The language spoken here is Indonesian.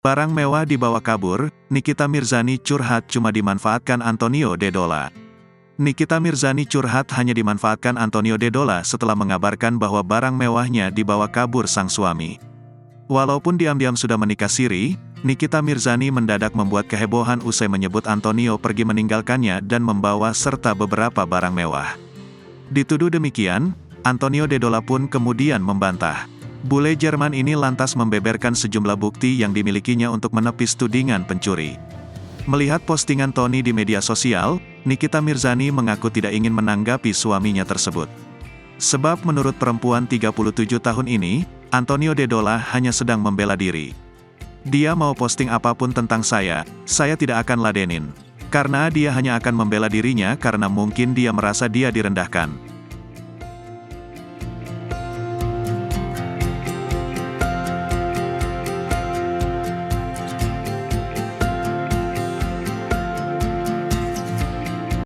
Barang mewah dibawa kabur, Nikita Mirzani curhat cuma dimanfaatkan Antonio Dedola. Nikita Mirzani curhat hanya dimanfaatkan Antonio Dedola setelah mengabarkan bahwa barang mewahnya dibawa kabur sang suami. Walaupun diam-diam sudah menikah siri, Nikita Mirzani mendadak membuat kehebohan usai menyebut Antonio pergi meninggalkannya dan membawa serta beberapa barang mewah. Dituduh demikian, Antonio Dedola pun kemudian membantah. Bule Jerman ini lantas membeberkan sejumlah bukti yang dimilikinya untuk menepis tudingan pencuri. Melihat postingan Tony di media sosial, Nikita Mirzani mengaku tidak ingin menanggapi suaminya tersebut. Sebab menurut perempuan 37 tahun ini, Antonio Dedola hanya sedang membela diri. Dia mau posting apapun tentang saya tidak akan ladenin. Karena dia hanya akan membela dirinya karena mungkin dia merasa dia direndahkan.